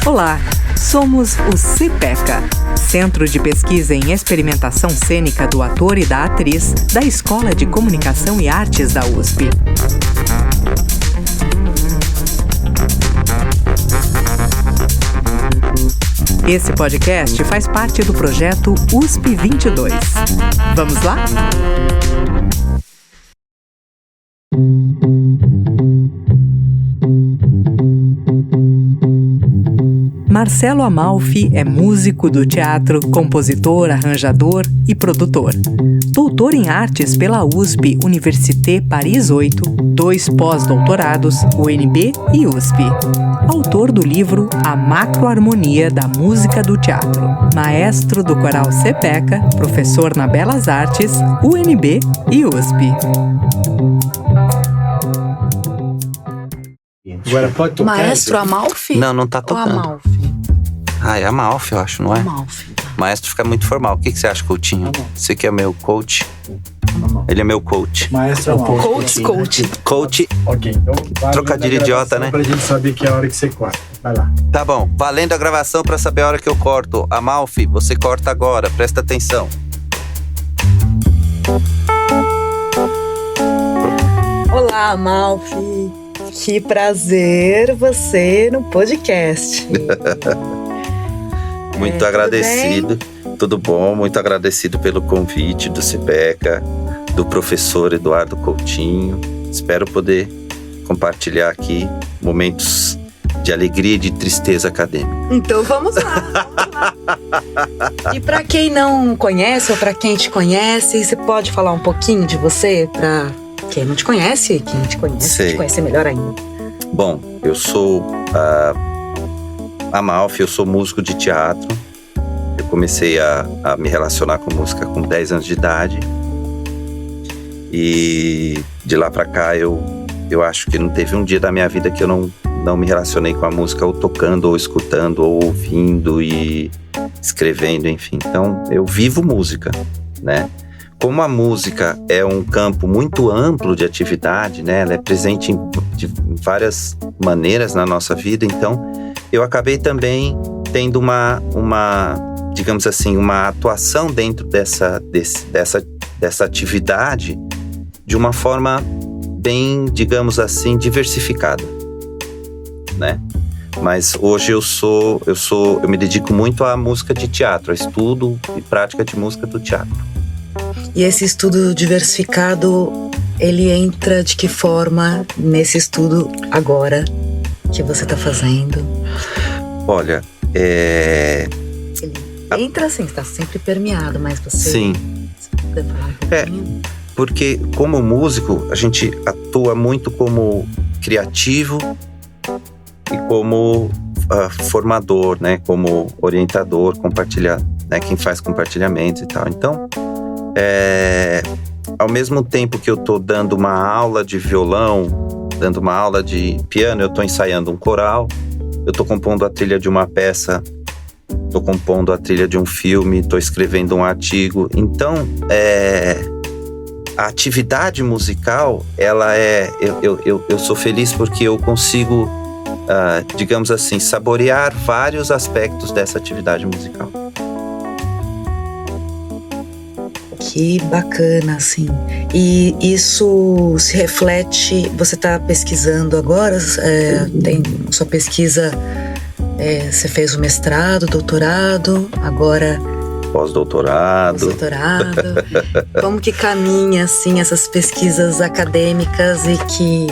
Olá, somos o CPECA, Centro de Pesquisa em Experimentação Cênica do Ator e da Atriz, da Escola de Comunicação e Artes da USP. Esse podcast faz parte do projeto USP 22. Vamos lá? Marcelo Amalfi é músico do teatro, compositor, arranjador e produtor. Doutor em artes pela USP Université Paris 8, 2 pós-doutorados, UNB e USP. Autor do livro A Macroharmonia da Música do Teatro. Maestro do coral CPECA, professor na Belas Artes, UNB e USP. Agora pode tocar. Maestro Amalfi? Não tá tocando. Ou Amalfi? É Amalfi, eu acho, não é? Amalfi. Maestro fica muito formal. O que você acha, Coutinho? Você que é meu coach? Ele é meu coach. Maestro Amalfi. Coach. Ok, então Trocadilho idiota, né? Pra gente saber que é a hora que você corta. Vai lá. Tá bom, valendo a gravação pra saber a hora que eu corto. Amalfi, você corta agora, presta atenção. Olá, Amalfi. Que prazer você no podcast. Muito agradecido. Tudo bom? Muito agradecido pelo convite do CPECA, do professor Eduardo Coutinho. Espero poder compartilhar aqui momentos de alegria e de tristeza acadêmica. Então vamos lá. E para quem não conhece ou para quem te conhece, você pode falar um pouquinho de você para quem não te conhece, quem te conhece, te conhecer melhor ainda. Bom, eu sou Amalfi, eu sou músico de teatro. Eu comecei a me relacionar com música com 10 anos de idade. E de lá pra cá eu acho que não teve um dia da minha vida que eu não me relacionei com a música, ou tocando, ou escutando, ou ouvindo e escrevendo, enfim. Então eu vivo música, né? Como a música é um campo muito amplo de atividade, né? Ela é presente de várias maneiras na nossa vida, então eu acabei também tendo uma digamos assim, uma atuação dentro dessa atividade de uma forma bem, digamos assim, diversificada, né? Mas hoje eu me dedico muito à música de teatro, a estudo e prática de música do teatro. E esse estudo diversificado, ele entra de que forma nesse estudo agora que você está fazendo? Olha, Ele entra assim, está sempre permeado, mas você... Sim. Você puder falar um pouquinho? Porque como músico, a gente atua muito como criativo e como formador, né? Como orientador, né? Quem faz compartilhamentos e tal. Então, ao mesmo tempo que eu tô dando uma aula de violão, dando uma aula de piano, eu tô ensaiando um coral, eu tô compondo a trilha de uma peça, tô compondo a trilha de um filme, tô escrevendo um artigo. Então, a atividade musical, ela eu sou feliz porque eu consigo, digamos assim, saborear vários aspectos dessa atividade musical. Que bacana, assim. E isso se reflete... Você está pesquisando agora? Tem sua pesquisa... você fez o mestrado, doutorado, agora... Pós-doutorado. Como que caminha, assim, essas pesquisas acadêmicas e que...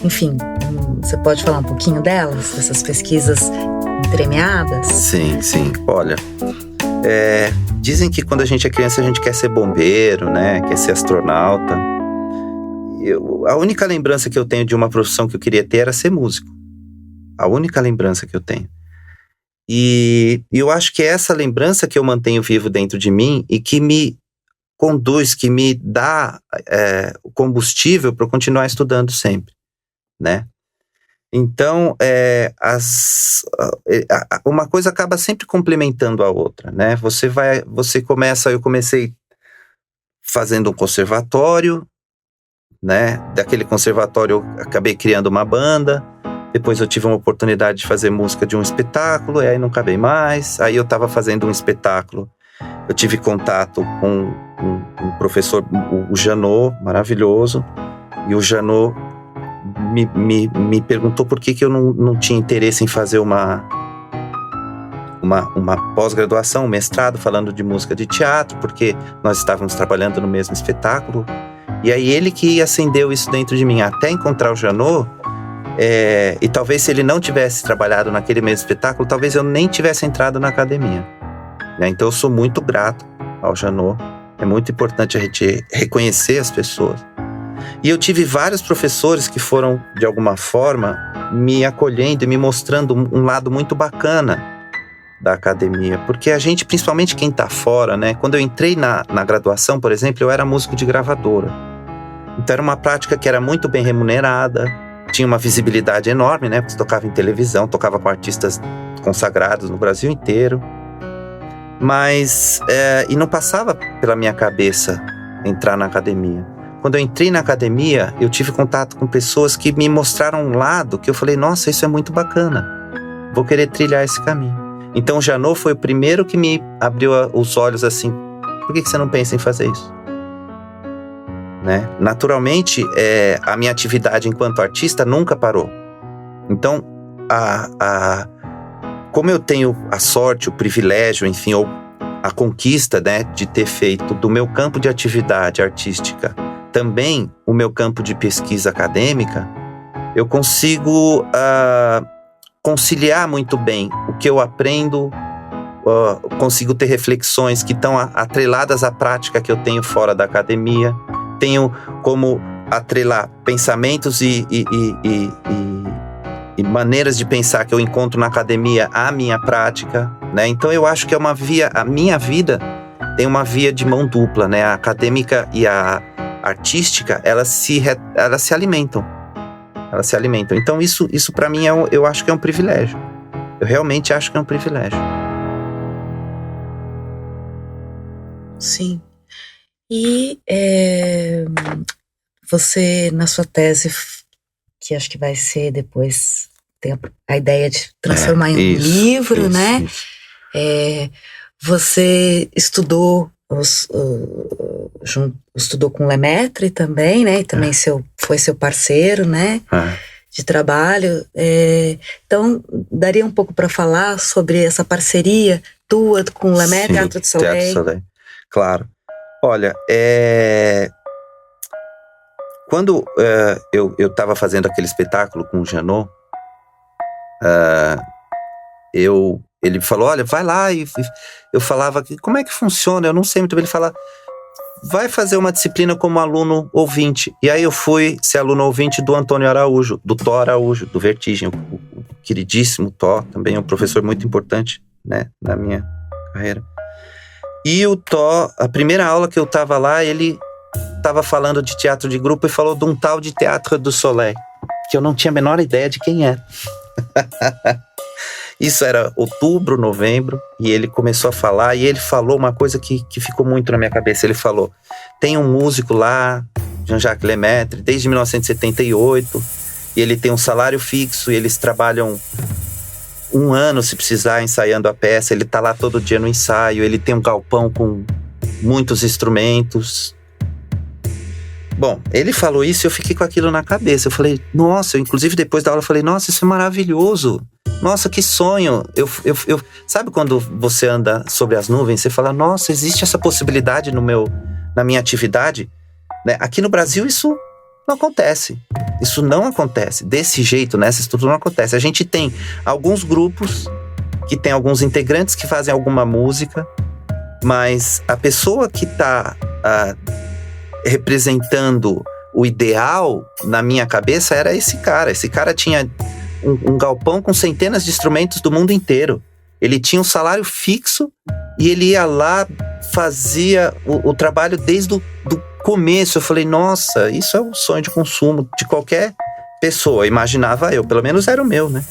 Enfim, você pode falar um pouquinho delas? Dessas pesquisas entremeadas? Sim. Olha... Dizem que quando a gente é criança a gente quer ser bombeiro, né? Quer ser astronauta. A única lembrança que eu tenho de uma profissão que eu queria ter era ser músico. A única lembrança que eu tenho. E eu acho que é essa lembrança que eu mantenho vivo dentro de mim e que me conduz, que me dá o combustível para eu continuar estudando sempre, né? Então, uma coisa acaba sempre complementando a outra, né? Eu comecei fazendo um conservatório, né? Daquele conservatório eu acabei criando uma banda. Depois eu tive uma oportunidade de fazer música de um espetáculo, e aí não acabei mais. Aí eu estava fazendo um espetáculo. Eu tive contato com um professor, o Janot, maravilhoso. E o Janot me perguntou por que eu não tinha interesse em fazer uma pós-graduação, um mestrado, falando de música de teatro, porque nós estávamos trabalhando no mesmo espetáculo. E aí ele que acendeu isso dentro de mim, até encontrar o Janot. E talvez se ele não tivesse trabalhado naquele mesmo espetáculo, talvez eu nem tivesse entrado na academia, né? Então eu sou muito grato ao Janot. É muito importante a gente reconhecer as pessoas. E eu tive vários professores que foram, de alguma forma, me acolhendo e me mostrando um lado muito bacana da academia. Porque a gente, principalmente quem está fora, né? Quando eu entrei na graduação, por exemplo, eu era músico de gravadora. Então era uma prática que era muito bem remunerada, tinha uma visibilidade enorme, né? Porque você tocava em televisão, tocava com artistas consagrados no Brasil inteiro. Mas, e não passava pela minha cabeça entrar na academia. Quando eu entrei na academia, eu tive contato com pessoas que me mostraram um lado que eu falei, nossa, isso é muito bacana, vou querer trilhar esse caminho. Então o Janot foi o primeiro que me abriu os olhos assim, por que você não pensa em fazer isso? Né? Naturalmente, a minha atividade enquanto artista nunca parou. Então, como eu tenho a sorte, o privilégio, enfim, ou a conquista, né, de ter feito do meu campo de atividade artística também o meu campo de pesquisa acadêmica, eu consigo conciliar muito bem o que eu aprendo, consigo ter reflexões que estão atreladas à prática que eu tenho fora da academia, tenho como atrelar pensamentos e maneiras de pensar que eu encontro na academia à minha prática, né? Então eu acho que é uma via, a minha vida tem uma via de mão dupla, né? A acadêmica e a artística, elas se alimentam. Elas se alimentam. Então isso para mim eu acho que é um privilégio. Eu realmente acho que é um privilégio. Sim. E você, na sua tese, que acho que vai ser depois, tem a ideia de transformar em um livro, né? Isso. Você estudou estudou com Lemaitre também, né? E também foi seu parceiro, né? De trabalho. Então, daria um pouco para falar sobre essa parceria tua com o Lemaitre, Teatro do Soleil? Teatro do Soleil, claro. Olha, quando eu estava fazendo aquele espetáculo com o Janot, ele falou, olha, vai lá, e eu falava, como é que funciona? Eu não sei muito bem. Ele fala, vai fazer uma disciplina como aluno ouvinte. E aí eu fui ser aluno ouvinte do Antônio Araújo, do Tó Araújo, do Vertigem, o queridíssimo Tó, também um professor muito importante, né, na minha carreira. E o Tó, a primeira aula que eu estava lá, ele estava falando de teatro de grupo e falou de um tal de Teatro do Soleil, que eu não tinha a menor ideia de quem era. Isso era outubro, novembro, e ele começou a falar, e ele falou uma coisa que ficou muito na minha cabeça. Ele falou, tem um músico lá, Jean-Jacques Lemaitre, desde 1978, e ele tem um salário fixo, e eles trabalham 1 ano, se precisar, ensaiando a peça. Ele tá lá todo dia no ensaio, ele tem um galpão com muitos instrumentos. Bom, ele falou isso e eu fiquei com aquilo na cabeça. Eu falei, nossa, inclusive depois da aula eu falei, nossa, isso é maravilhoso. Nossa, que sonho. Sabe quando você anda sobre as nuvens, você fala, nossa, existe essa possibilidade na minha atividade? Né? Aqui no Brasil isso não acontece. Isso não acontece. Desse jeito, nessa estrutura não acontece. A gente tem alguns grupos que tem alguns integrantes que fazem alguma música, mas a pessoa que está representando o ideal, na minha cabeça, era esse cara. Esse cara tinha um galpão com centenas de instrumentos do mundo inteiro. Ele tinha um salário fixo e ele ia lá, fazia o trabalho desde o começo. Eu falei, nossa, isso é um sonho de consumo de qualquer pessoa. Imaginava eu, pelo menos era o meu, né?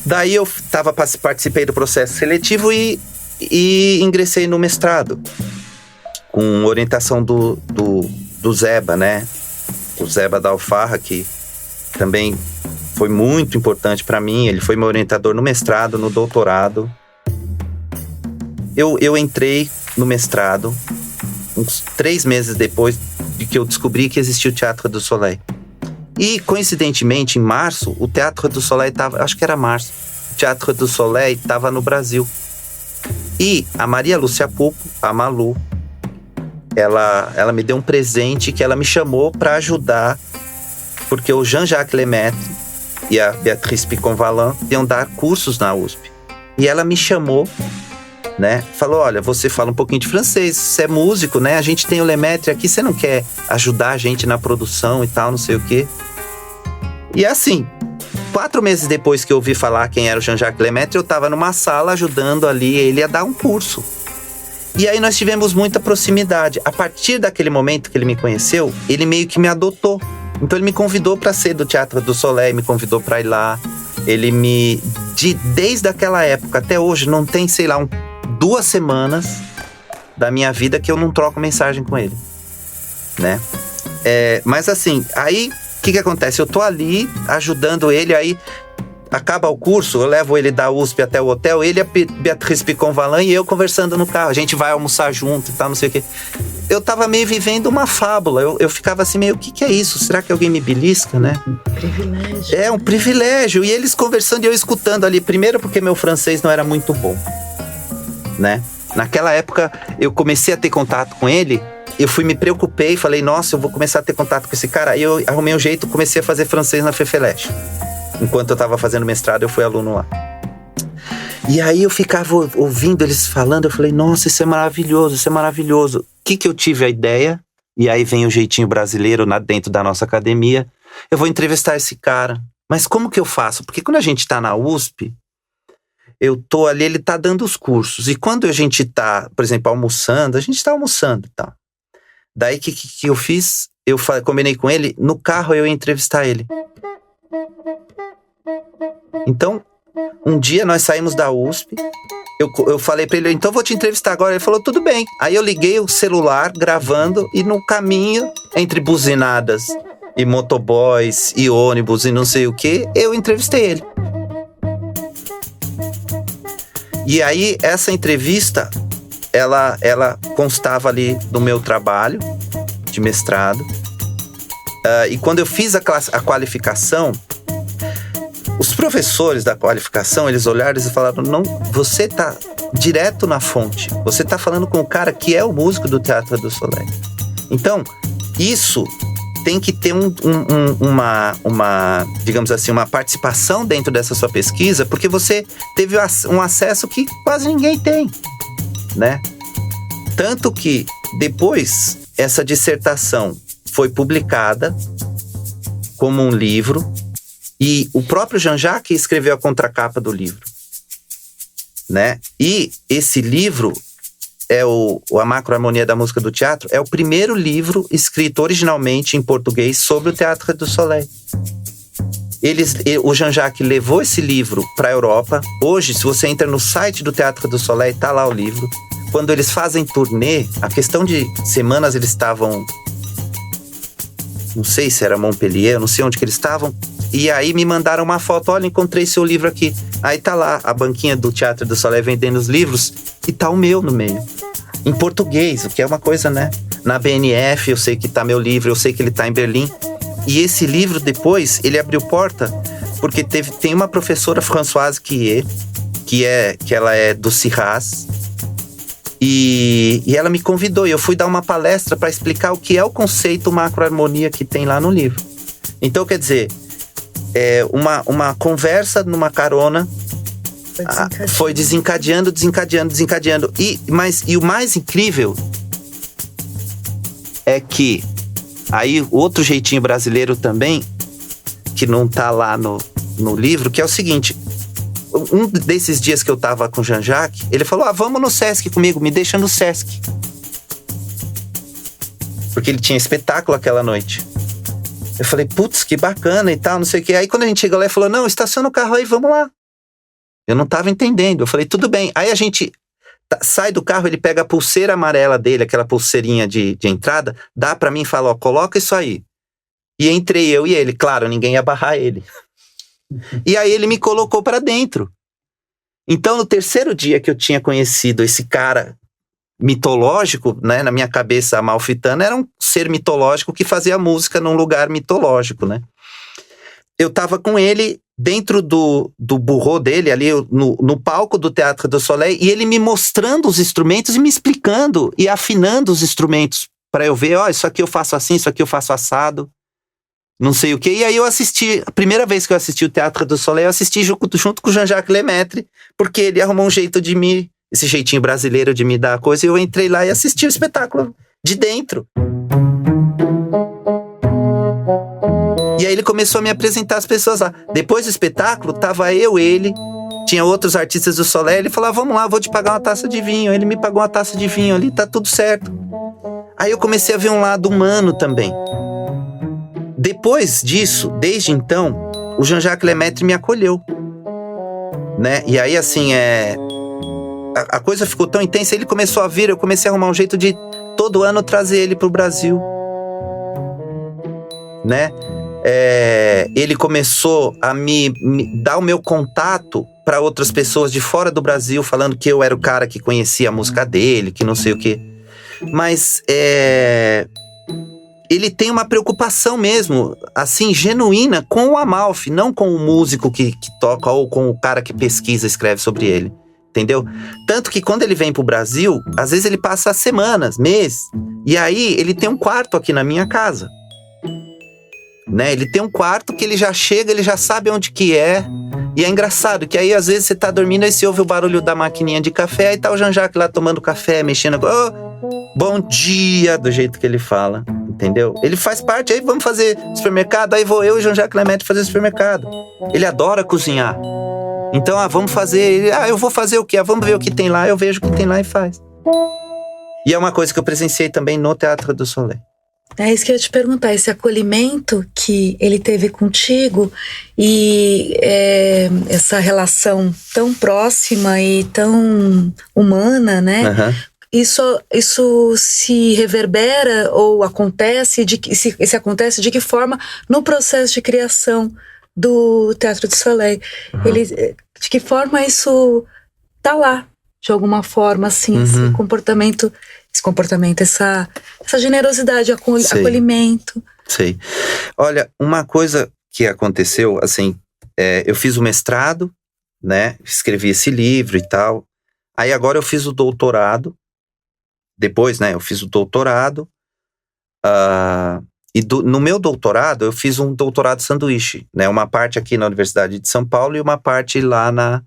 Daí eu participei do processo seletivo e ingressei no mestrado, com orientação do do Zeba, né? O Zeba da Alfarra, que também foi muito importante para mim. Ele foi meu orientador no mestrado, no doutorado. Eu entrei no mestrado uns 3 meses depois de que eu descobri que existia o Teatro do Soleil. E, coincidentemente, em março, o Teatro do Soleil estava... Acho que era março. O Teatro do Soleil estava no Brasil. E a Maria Lúcia Pupo, a Malu, ela me deu um presente que ela me chamou para ajudar, porque o Jean-Jacques Lemaitre e a Beatrice Picon-Valin iam dar cursos na USP. E ela me chamou, né? Falou, olha, você fala um pouquinho de francês, você é músico, né? A gente tem o Lemaitre aqui, você não quer ajudar a gente na produção e tal, não sei o quê. E assim, 4 meses depois que eu ouvi falar quem era o Jean-Jacques Lemaitre, eu estava numa sala ajudando ali ele a dar um curso. E aí nós tivemos muita proximidade. A partir daquele momento que ele me conheceu, ele meio que me adotou. Então ele me convidou para ser do Teatro do Soleil, me convidou para ir lá. Ele desde aquela época até hoje, não tem, sei lá, 2 semanas da minha vida que eu não troco mensagem com ele, né? Mas assim, aí o que acontece? Eu tô ali ajudando ele, aí acaba o curso, eu levo ele da USP até o hotel, ele, a Beatrice Picon-Valin e eu conversando no carro. A gente vai almoçar junto e tal, não sei o quê. Eu tava meio vivendo uma fábula. Eu ficava assim meio, o que é isso? Será que alguém me belisca, né? Privilégio. É um privilégio. E eles conversando e eu escutando ali. Primeiro porque meu francês não era muito bom, né? Naquela época eu comecei a ter contato com ele. Eu me preocupei, falei, nossa, eu vou começar a ter contato com esse cara. Aí eu arrumei um jeito, comecei a fazer francês na FEFELESH. Enquanto eu tava fazendo mestrado, eu fui aluno lá. E aí eu ficava ouvindo eles falando, eu falei, nossa, isso é maravilhoso, isso é maravilhoso. O que eu tive a ideia? E aí vem o jeitinho brasileiro dentro da nossa academia. Eu vou entrevistar esse cara. Mas como que eu faço? Porque quando a gente tá na USP, eu tô ali, ele tá dando os cursos. E quando a gente tá, por exemplo, almoçando, a gente tá almoçando e tal. Daí o que eu fiz? Eu combinei com ele, no carro eu ia entrevistar ele. Então, um dia nós saímos da USP, eu falei pra ele, então vou te entrevistar agora. Ele falou, tudo bem. Aí eu liguei o celular, gravando, e no caminho, entre buzinadas e motoboys e ônibus e não sei o que, eu entrevistei ele. E aí, essa entrevista, ela constava ali do meu trabalho de mestrado. E quando eu fiz a qualificação, os professores da qualificação, eles olharam e falaram, não, você tá direto na fonte. Você tá falando com o cara que é o músico do Teatro do Soleil. Então, isso tem que ter uma, digamos assim, uma participação dentro dessa sua pesquisa, porque você teve um acesso que quase ninguém tem, né? Tanto que depois essa dissertação foi publicada como um livro e o próprio Jean-Jacques escreveu a contracapa do livro, né? E esse livro é a Macroharmonia da Música do Teatro, é o primeiro livro escrito originalmente em português sobre o Teatro do Soleil. O Jean-Jacques levou esse livro para a Europa. Hoje, se você entra no site do Teatro do Soleil, tá lá o livro. Quando eles fazem turnê, a questão de semanas eles estavam, não sei se era Montpellier, eu não sei onde que eles estavam, e aí me mandaram uma foto, olha, encontrei seu livro aqui. Aí tá lá, a banquinha do Teatro do Soleil vendendo os livros, e tá o meu no meio, em português, o que é uma coisa, né? Na BNF, eu sei que tá meu livro, eu sei que ele tá em Berlim. E esse livro, depois, ele abriu porta, porque tem uma professora, Françoise Quier, que ela é do CIRAS, e ela me convidou, e eu fui dar uma palestra para explicar o que é o conceito macroharmonia que tem lá no livro. Então, quer dizer, uma conversa numa carona foi desencadeando. E o mais incrível é que aí outro jeitinho brasileiro também, que não tá lá no livro, que é o seguinte: um desses dias que eu tava com o Jean-Jacques, ele falou, vamos no Sesc comigo, me deixa no Sesc. Porque ele tinha espetáculo aquela noite. Eu falei, putz, que bacana e tal, não sei o que. Aí quando a gente chegou lá, ele falou, não, estaciona o carro aí, vamos lá. Eu não tava entendendo. Eu falei, tudo bem. Aí a gente sai do carro, ele pega a pulseira amarela dele, aquela pulseirinha de entrada, dá pra mim e fala, ó, coloca isso aí. E entrei eu e ele, claro, ninguém ia barrar ele. E aí ele me colocou pra dentro. Então, no terceiro dia que eu tinha conhecido esse cara mitológico, né, na minha cabeça, Amalfitano era um ser mitológico que fazia música num lugar mitológico, né? Eu tava com ele dentro do burro dele, ali no palco do Teatro do Soleil, e ele me mostrando os instrumentos e me explicando e afinando os instrumentos para eu ver, ó, isso aqui eu faço assim, isso aqui eu faço assado, não sei o quê. E aí eu assisti, a primeira vez que eu assisti o Teatro do Soleil, eu assisti junto com o Jean-Jacques Lemaitre, porque ele arrumou um jeito esse jeitinho brasileiro de me dar a coisa, e eu entrei lá e assisti o espetáculo de dentro. E aí ele começou a me apresentar as pessoas lá. Depois do espetáculo, tava ele, tinha outros artistas do Soleil, ele falou, vamos lá, vou te pagar uma taça de vinho. Ele me pagou uma taça de vinho ali, tá tudo certo. Aí eu comecei a ver um lado humano também. Depois disso, desde então, o Jean-Jacques Lemaitre me acolheu, né? E aí, assim, a coisa ficou tão intensa, ele começou a vir, eu comecei a arrumar um jeito de todo ano trazer ele pro Brasil, né? Ele começou a me dar o meu contato para outras pessoas de fora do Brasil, falando que eu era o cara que conhecia a música dele, que não sei o quê. Mas ele tem uma preocupação mesmo, assim, genuína com o Amalfi, não com o músico que toca ou com o cara que pesquisa, escreve sobre ele. Entendeu? Tanto que quando ele vem pro Brasil, às vezes ele passa semanas, meses. E aí ele tem um quarto aqui na minha casa. Né? Ele tem um quarto que ele já chega, ele já sabe onde que é. E é engraçado que aí às vezes você tá dormindo, aí você ouve o barulho da maquininha de café, aí tá o Jean-Jacques lá tomando café, mexendo. Bom dia, do jeito que ele fala, entendeu? Ele faz parte, aí vamos fazer supermercado, aí vou eu e o Jean-Jacques Lemaitre fazer supermercado. Ele adora cozinhar. Então, vamos fazer, eu vou fazer o quê? Vamos ver o que tem lá, eu vejo o que tem lá e faz. E é uma coisa que eu presenciei também no Teatro do Soleil. É isso que eu ia te perguntar, esse acolhimento que ele teve contigo e essa relação tão próxima e tão humana, né? Uhum. Isso se reverbera ou acontece, se acontece, de que forma no processo de criação do Teatro do Soleil? Uhum. De que forma isso tá lá, de alguma forma, assim, esse comportamento, essa generosidade, acolhimento. Sei. Olha, uma coisa que aconteceu, assim, eu fiz o mestrado, né, escrevi esse livro e tal, aí agora eu fiz o doutorado, depois, né, eu fiz o doutorado, e no meu doutorado, eu fiz um doutorado sanduíche, né, uma parte aqui na Universidade de São Paulo e uma parte lá na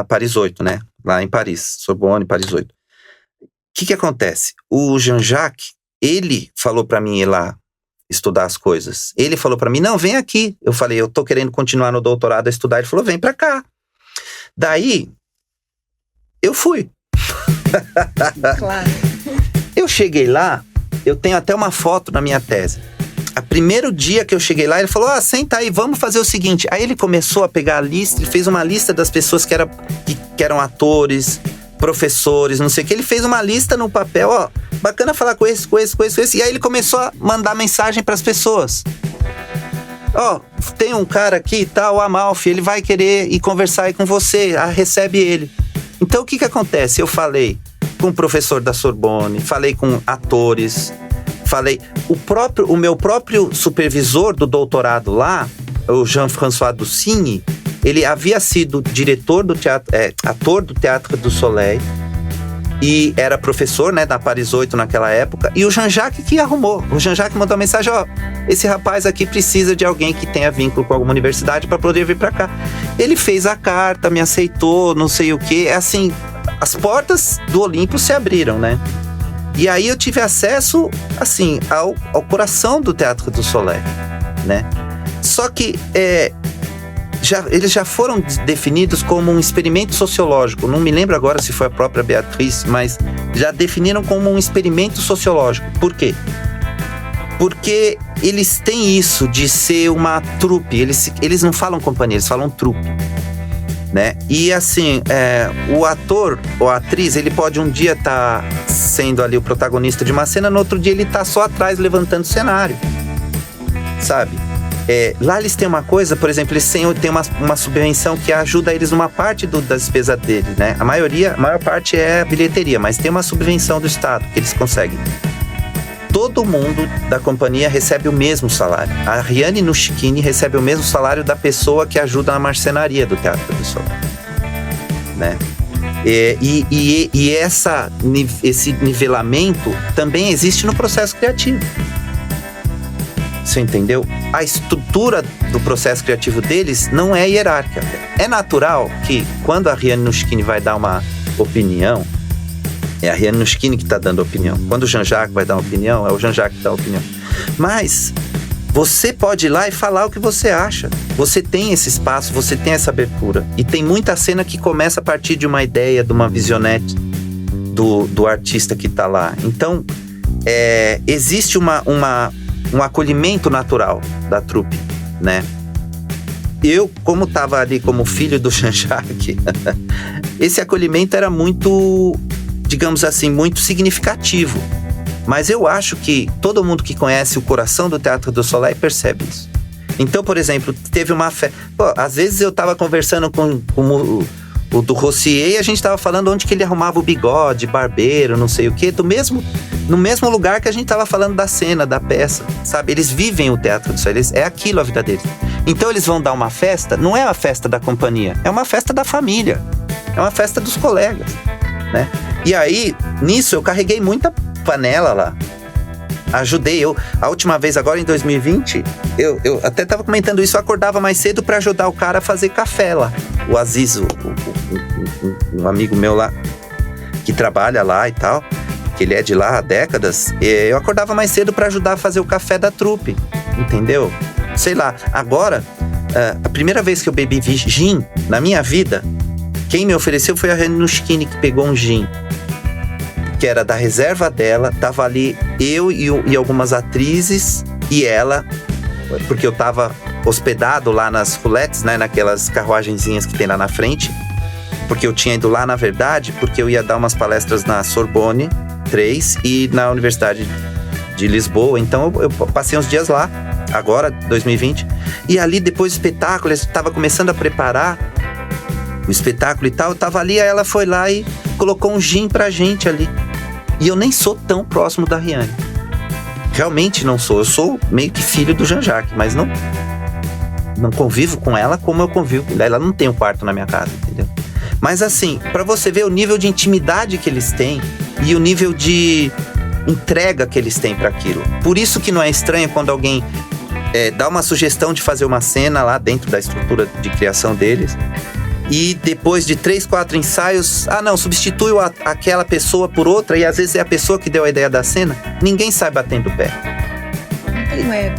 Paris 8, né, lá em Paris, Sorbonne, Paris 8. O que acontece? O Jean-Jacques, ele falou pra mim ir lá estudar as coisas. Ele falou pra mim, não, vem aqui. Eu falei, eu tô querendo continuar no doutorado a estudar. Ele falou, vem pra cá. Daí, eu fui. Claro. Eu cheguei lá, eu tenho até uma foto na minha tese. O primeiro dia que eu cheguei lá, ele falou, senta aí, vamos fazer o seguinte. Aí ele começou a pegar a lista, ele fez uma lista das pessoas que eram atores, professores, não sei o que. Ele fez uma lista no papel, bacana falar com esse. E aí ele começou a mandar mensagem para as pessoas. Tem um cara aqui, tá, o Amalfi, ele vai querer ir conversar aí com você, recebe ele. Então o que acontece? Eu falei com o professor da Sorbonne, falei com atores, o meu próprio supervisor do doutorado lá, o Jean-François Ducigny, ele havia sido diretor do teatro, ator do Teatro do Soleil e era professor, né, da Paris 8 naquela época, e o Jean-Jacques que arrumou. O Jean-Jacques mandou uma mensagem, esse rapaz aqui precisa de alguém que tenha vínculo com alguma universidade para poder vir para cá. Ele fez a carta, me aceitou, não sei o quê. Assim, as portas do Olimpo se abriram, né? E aí eu tive acesso, assim, ao coração do Teatro do Soleil, né? Só que eles já foram definidos como um experimento sociológico. Não me lembro agora se foi a própria Beatriz, mas já definiram como um experimento sociológico. Por quê? Porque eles têm isso de ser uma trupe. Eles não falam companhia, eles falam trupe. né? E assim, o ator ou a atriz, ele pode um dia estar sendo ali o protagonista de uma cena, no outro dia ele tá só atrás levantando o cenário, sabe? Lá eles têm uma coisa, por exemplo, eles têm uma subvenção que ajuda eles numa parte da despesa deles, né? A maior parte é a bilheteria, mas tem uma subvenção do Estado que eles conseguem. Todo mundo da companhia recebe o mesmo salário. A Riane Nushkini recebe o mesmo salário da pessoa que ajuda na marcenaria do Teatro do Soleil, né? E esse nivelamento também existe no processo criativo. Você entendeu? A estrutura do processo criativo deles não é hierárquica. É natural que quando a Riane Nushkini vai dar uma opinião, é a Riane Nushkini que está dando a opinião. Quando o Jean-Jacques vai dar uma opinião, é o Jean-Jacques que dá a opinião. Mas você pode ir lá e falar o que você acha. Você tem esse espaço, você tem essa abertura. E tem muita cena que começa a partir de uma ideia, de uma visionete do artista que está lá. Então, existe um acolhimento natural da trupe, né? Eu, como estava ali como filho do Jean-Jacques, esse acolhimento era muito, digamos assim, muito significativo. Mas eu acho que todo mundo que conhece o coração do Teatro do Soleil percebe isso. Então, por exemplo, teve uma festa... Às vezes eu estava conversando com o do Rossier e a gente estava falando onde que ele arrumava o bigode, barbeiro, não sei o quê, no mesmo lugar que a gente estava falando da cena, da peça, sabe? Eles vivem o Teatro do Soleil, é aquilo a vida deles. Então eles vão dar uma festa, não é a festa da companhia, é uma festa da família, é uma festa dos colegas, né? E aí, nisso eu carreguei muita panela lá. Ajudei a última vez agora em 2020, eu até tava comentando isso, eu acordava mais cedo para ajudar o cara a fazer café lá. O Aziz, um amigo meu lá, que trabalha lá e tal, que ele é de lá há décadas, eu acordava mais cedo para ajudar a fazer o café da trupe, entendeu? Sei lá, agora, a primeira vez que eu bebi gin na minha vida, quem me ofereceu foi a Riane Nushkini, que pegou um gin que era da reserva dela, tava ali eu e algumas atrizes e ela, porque eu tava hospedado lá nas roulettes, né, naquelas carruagenzinhas que tem lá na frente, porque eu tinha ido lá, na verdade, porque eu ia dar umas palestras na Sorbonne 3 e na Universidade de Lisboa, então eu passei uns dias lá, agora, 2020, e ali depois do espetáculo, eu estava começando a preparar o espetáculo e tal, eu tava ali, aí ela foi lá e colocou um gin pra gente ali. E eu nem sou tão próximo da Riane. Realmente não sou. Eu sou meio que filho do Jean-Jacques, mas não convivo com ela como eu convivo com ela. Ela não tem um quarto na minha casa, entendeu? Mas assim, pra você ver o nível de intimidade que eles têm e o nível de entrega que eles têm pra aquilo. Por isso que não é estranho quando alguém dá uma sugestão de fazer uma cena lá dentro da estrutura de criação deles. E depois de 3, 4 ensaios, substitui aquela pessoa por outra, e às vezes é a pessoa que deu a ideia da cena, ninguém sai batendo o pé.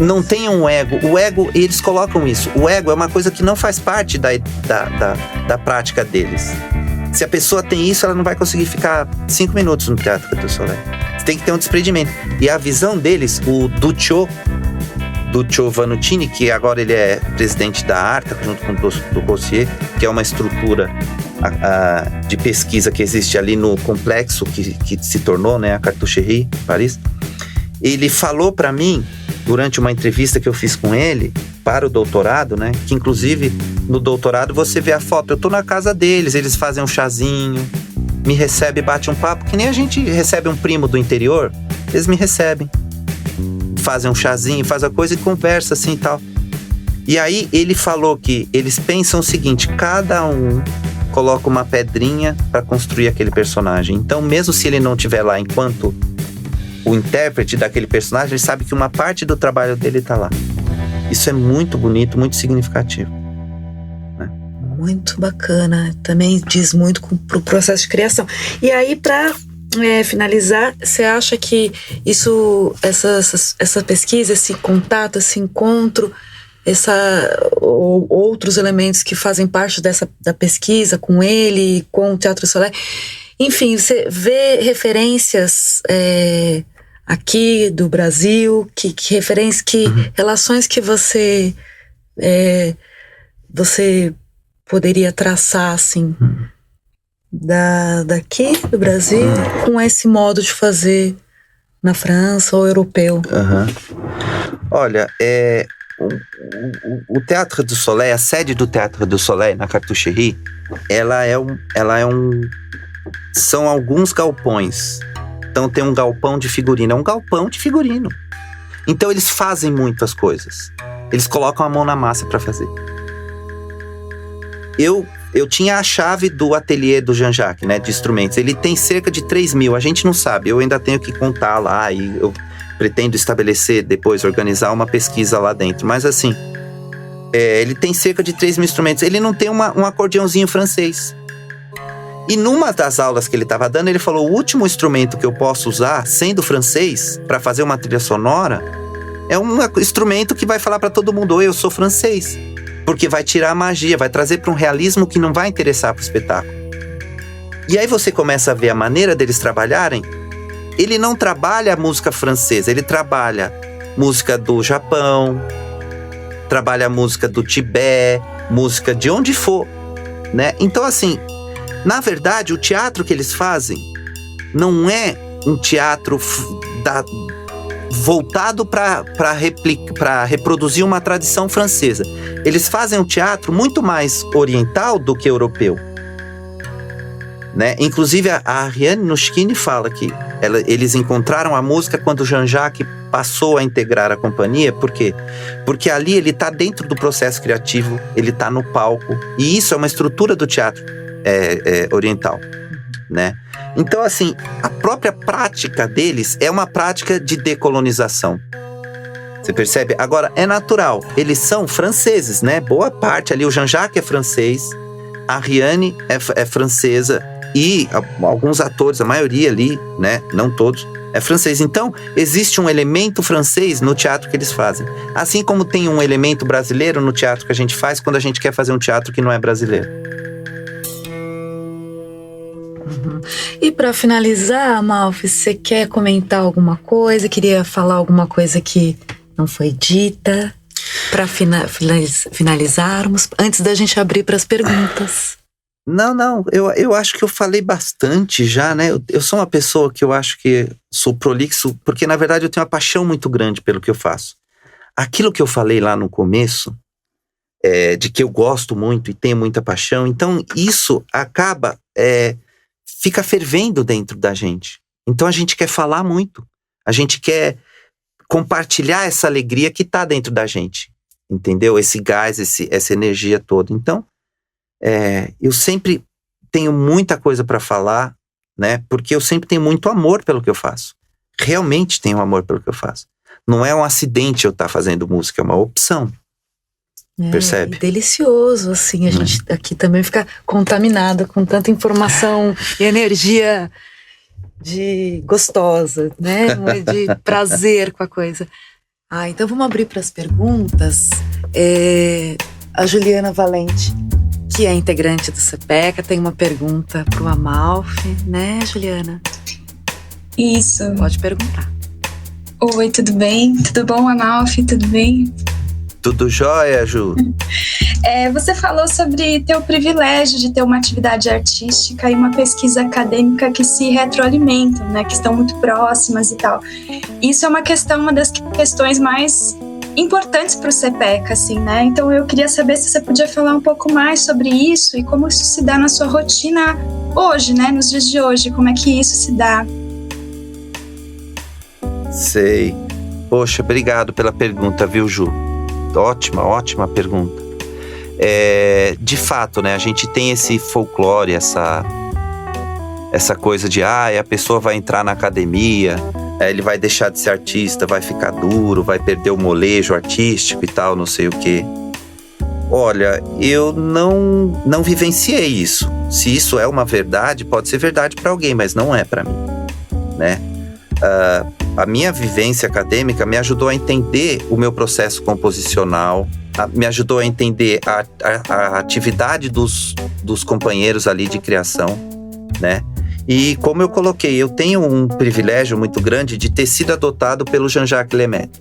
Não tem um ego. O ego, eles colocam isso. O ego é uma coisa que não faz parte da prática deles. Se a pessoa tem isso, ela não vai conseguir ficar 5 minutos no Teatro do Soleil. Você tem que ter um desprendimento. E a visão deles, o Duccio Vannuccini, que agora ele é presidente da ARTA, junto com o Rossier, que é uma estrutura de pesquisa que existe ali no complexo que se tornou, né, a Cartoucherie, Paris. Ele falou para mim, durante uma entrevista que eu fiz com ele, para o doutorado, né, que inclusive no doutorado você vê a foto, eu tô na casa deles, eles fazem um chazinho, me recebem, bate um papo, que nem a gente recebe um primo do interior, eles me recebem. Fazem um chazinho, faz a coisa e conversa assim e tal. E aí ele falou que eles pensam o seguinte: cada um coloca uma pedrinha para construir aquele personagem. Então, mesmo se ele não estiver lá enquanto o intérprete daquele personagem, ele sabe que uma parte do trabalho dele tá lá. Isso é muito bonito, muito significativo, né? Muito bacana. Também diz muito pro processo de criação. E aí, para finalizar, você acha que essa pesquisa, esse contato, esse encontro, ou outros elementos que fazem parte da pesquisa com ele, com o Teatro Soleil, enfim, você vê referências aqui do Brasil, que relações que você poderia traçar, assim, daqui, do Brasil, com esse modo de fazer na França ou europeu? Olha, o Théâtre du Soleil, a sede do Théâtre du Soleil, na Cartoucherie, são alguns galpões. Então tem um galpão de figurino, é um galpão de figurino. Então eles fazem muitas coisas. Eles colocam a mão na massa para fazer. Eu tinha a chave do ateliê do Jean-Jacques, né, de instrumentos. Ele tem cerca de 3.000, a gente não sabe. Eu ainda tenho que contar lá e eu pretendo estabelecer, depois organizar uma pesquisa lá dentro. Mas assim, ele tem cerca de 3.000 instrumentos. Ele não tem um acordeãozinho francês. E numa das aulas que ele estava dando, ele falou: o último instrumento que eu posso usar, sendo francês, para fazer uma trilha sonora, é um instrumento que vai falar para todo mundo: eu sou francês. Porque vai tirar a magia, vai trazer para um realismo que não vai interessar para o espetáculo. E aí você começa a ver a maneira deles trabalharem. Ele não trabalha a música francesa, ele trabalha música do Japão, trabalha a música do Tibete, música de onde for, né? Então, assim, na verdade, o teatro que eles fazem não é um teatro voltado para reproduzir uma tradição francesa. Eles fazem um teatro muito mais oriental do que europeu, né? Inclusive a Ariane Nouchkine fala que eles encontraram a música quando o Jean-Jacques passou a integrar a companhia. Por quê? Porque ali ele está dentro do processo criativo, ele está no palco, e isso é uma estrutura do teatro oriental, né? Então, assim, a própria prática deles é uma prática de decolonização. Você percebe? Agora, é natural. Eles são franceses, né? Boa parte ali. O Jean-Jacques é francês, a Ariane é francesa e alguns atores, a maioria ali, né? Não todos, é francês. Então, existe um elemento francês no teatro que eles fazem. Assim como tem um elemento brasileiro no teatro que a gente faz quando a gente quer fazer um teatro que não é brasileiro. E para finalizar, Amalfi, você quer comentar alguma coisa? Queria falar alguma coisa que não foi dita para finalizarmos, antes da gente abrir para as perguntas? Não, eu acho que eu falei bastante já, né? Eu sou uma pessoa que eu acho que sou prolixo, porque na verdade eu tenho uma paixão muito grande pelo que eu faço. Aquilo que eu falei lá no começo, de que eu gosto muito e tenho muita paixão, então isso acaba... fica fervendo dentro da gente. Então a gente quer falar muito. A gente quer compartilhar essa alegria que está dentro da gente. Entendeu? Esse gás, essa energia toda. Então, eu sempre tenho muita coisa para falar, né? Porque eu sempre tenho muito amor pelo que eu faço. Realmente tenho amor pelo que eu faço. Não é um acidente eu estar fazendo música, é uma opção. Percebe? Delicioso, assim, a gente aqui também fica contaminada com tanta informação e energia gostosa, né? De prazer com a coisa. Então vamos abrir para as perguntas. A Juliana Valente, que é integrante do CPECA, tem uma pergunta para o Amalfi, né, Juliana? Isso. Pode perguntar. Oi, tudo bem? Tudo bom, Amalfi? Tudo bem? Tudo jóia, Ju? Você falou sobre ter o privilégio de ter uma atividade artística e uma pesquisa acadêmica que se retroalimentam, né? Que estão muito próximas e tal. Isso é uma das questões mais importantes para o CPECA, assim, né? Então eu queria saber se você podia falar um pouco mais sobre isso e como isso se dá na sua rotina hoje, né? Nos dias de hoje, como é que isso se dá? Sei. Poxa, obrigado pela pergunta, viu, Ju? Ótima pergunta. De fato, né, a gente tem esse folclore, essa coisa de a pessoa vai entrar na academia, ele vai deixar de ser artista, vai ficar duro, vai perder o molejo artístico e tal, não sei o quê. Olha, eu não vivenciei isso. Se isso é uma verdade, pode ser verdade para alguém, mas não é para mim, né? A minha vivência acadêmica me ajudou a entender o meu processo composicional, me ajudou a entender a atividade dos companheiros ali de criação, né? E como eu coloquei, eu tenho um privilégio muito grande de ter sido adotado pelo Jean-Jacques Lemaitre.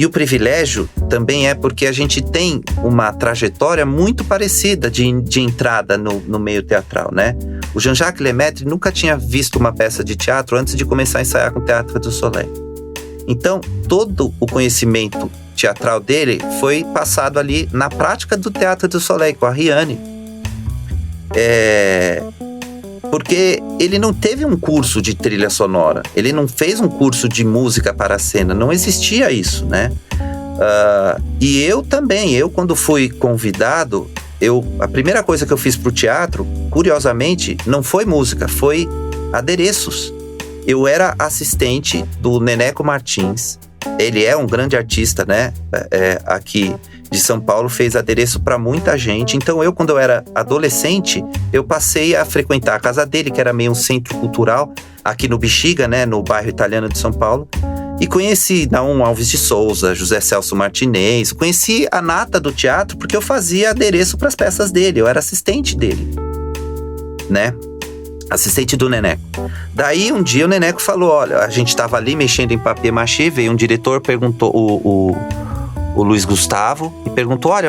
E o privilégio também é porque a gente tem uma trajetória muito parecida de entrada no meio teatral, né? O Jean-Jacques Lemaitre nunca tinha visto uma peça de teatro antes de começar a ensaiar com o Théâtre du Soleil. Então, todo o conhecimento teatral dele foi passado ali na prática do Théâtre du Soleil, com a Riane. Porque ele não teve um curso de trilha sonora, ele não fez um curso de música para a cena, não existia isso, né? E eu também, quando fui convidado, a primeira coisa que eu fiz pro teatro, curiosamente, não foi música, foi adereços. Eu era assistente do Neneco Martins, ele é um grande artista, né? Aqui de São Paulo, fez adereço para muita gente. Então quando eu era adolescente, eu passei a frequentar a casa dele, que era meio um centro cultural, aqui no Bexiga, né, no bairro italiano de São Paulo. E conheci Naum Alves de Souza, José Celso Martinez, conheci a nata do teatro porque eu fazia adereço para as peças dele, eu era assistente dele, né? Assistente do Neneco. Daí um dia o Neneco falou, olha, a gente estava ali mexendo em papier-mâché, veio um diretor, perguntou, o Luiz Gustavo, e perguntou, olha,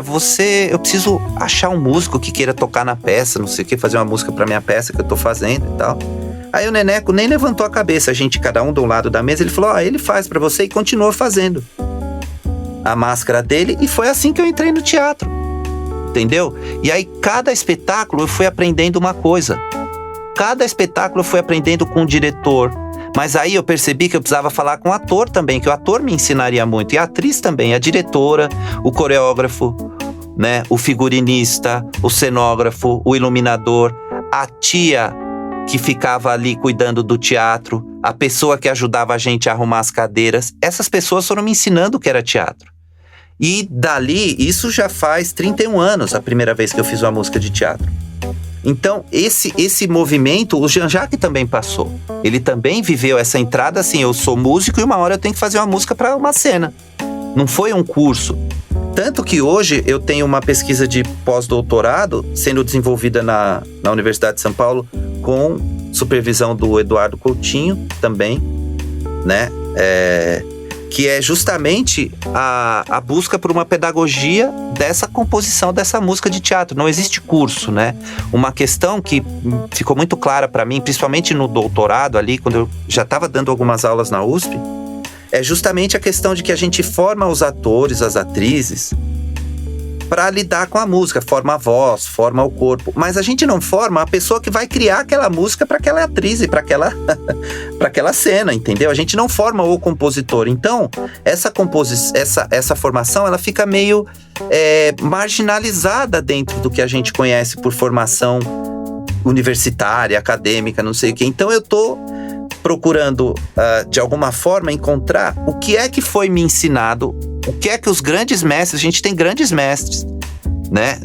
eu preciso achar um músico que queira tocar na peça, não sei o que, fazer uma música pra minha peça que eu tô fazendo e tal. Aí o Neneco nem levantou a cabeça, a gente, cada um de um lado da mesa, ele falou, ele faz pra você, e continuou fazendo a máscara dele, e foi assim que eu entrei no teatro, entendeu? E aí cada espetáculo eu fui aprendendo uma coisa, cada espetáculo eu fui aprendendo com o diretor. Mas aí eu percebi que eu precisava falar com o ator também, que o ator me ensinaria muito. E a atriz também, a diretora, o coreógrafo, né? O figurinista, o cenógrafo, o iluminador, a tia que ficava ali cuidando do teatro, a pessoa que ajudava a gente a arrumar as cadeiras. Essas pessoas foram me ensinando o que era teatro. E dali, isso já faz 31 anos, a primeira vez que eu fiz uma música de teatro. Então, esse movimento, o Jean-Jacques também passou. Ele também viveu essa entrada assim, eu sou músico e uma hora eu tenho que fazer uma música para uma cena. Não foi um curso. Tanto que hoje eu tenho uma pesquisa de pós-doutorado sendo desenvolvida na Universidade de São Paulo com supervisão do Eduardo Coutinho também, né? Que é justamente a busca por uma pedagogia dessa composição, dessa música de teatro. Não existe curso, né? Uma questão que ficou muito clara para mim, principalmente no doutorado ali, quando eu já estava dando algumas aulas na USP, é justamente a questão de que a gente forma os atores, as atrizes, para lidar com a música, forma a voz, forma o corpo, mas a gente não forma a pessoa que vai criar aquela música para aquela atriz e para aquela cena, entendeu? A gente não forma o compositor. Então, essa formação, ela fica meio marginalizada dentro do que a gente conhece por formação universitária, acadêmica, não sei o quê. Então, eu tô procurando, de alguma forma, encontrar o que é que foi me ensinado, o que é que os grandes mestres, a gente tem grandes mestres, né,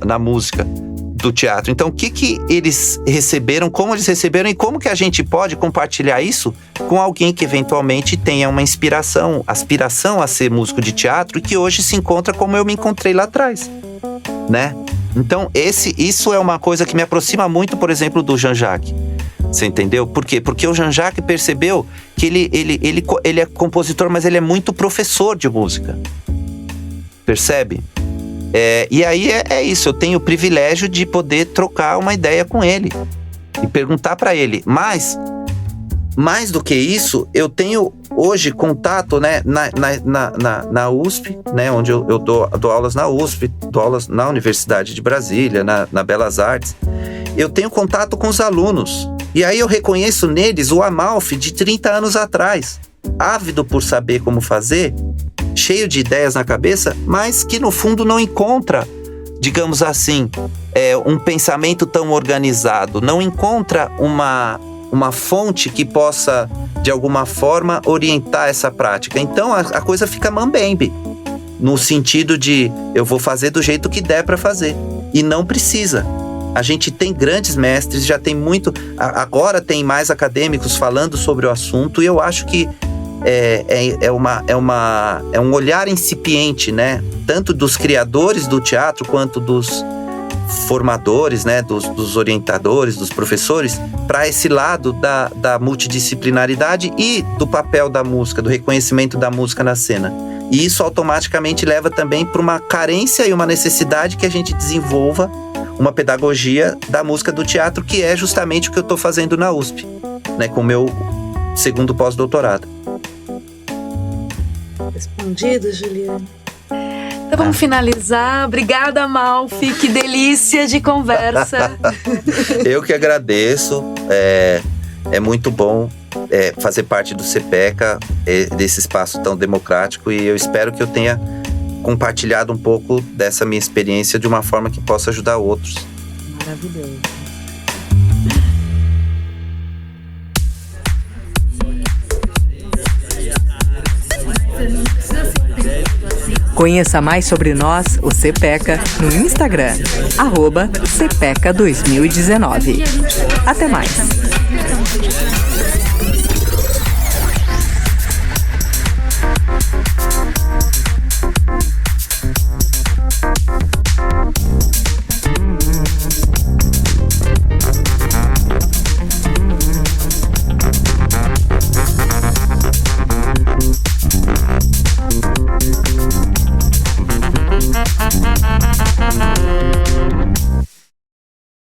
na música do teatro. Então, o que eles receberam, como eles receberam e como que a gente pode compartilhar isso com alguém que eventualmente tenha uma aspiração a ser músico de teatro e que hoje se encontra como eu me encontrei lá atrás, né? Então, isso é uma coisa que me aproxima muito, por exemplo, do Jean-Jacques. Você entendeu? Por quê? Porque o Jean-Jacques percebeu que ele é compositor, mas ele é muito professor de música. Percebe? E aí é isso, eu tenho o privilégio de poder trocar uma ideia com ele e perguntar para ele. Mas, mais do que isso, eu tenho hoje contato, né, na USP, né, onde eu dou aulas na USP, dou aulas na Universidade de Brasília, na Belas Artes. Eu tenho contato com os alunos. E aí eu reconheço neles o Amalfi de 30 anos atrás, ávido por saber como fazer, cheio de ideias na cabeça, mas que no fundo não encontra, digamos assim, um pensamento tão organizado, não encontra uma fonte que possa, de alguma forma, orientar essa prática. Então a coisa fica mambembe, no sentido de eu vou fazer do jeito que der para fazer, e não precisa. A gente tem grandes mestres, já tem muito... Agora tem mais acadêmicos falando sobre o assunto, e eu acho que é um olhar incipiente, né? Tanto dos criadores do teatro, quanto dos formadores, né? Dos orientadores, dos professores, para esse lado da multidisciplinaridade e do papel da música, do reconhecimento da música na cena. E isso automaticamente leva também para uma carência e uma necessidade que a gente desenvolva uma pedagogia da música do teatro, que é justamente o que eu estou fazendo na USP, né, com o meu segundo pós-doutorado. Respondido, Juliane? Então vamos finalizar. Obrigada, Amalfi. Que delícia de conversa. Eu que agradeço. É muito bom fazer parte do CPECA, desse espaço tão democrático, e eu espero que eu tenha compartilhado um pouco dessa minha experiência de uma forma que possa ajudar outros. Maravilhoso. Conheça mais sobre nós, o CPECA, no Instagram, @CPECA2019. Até mais!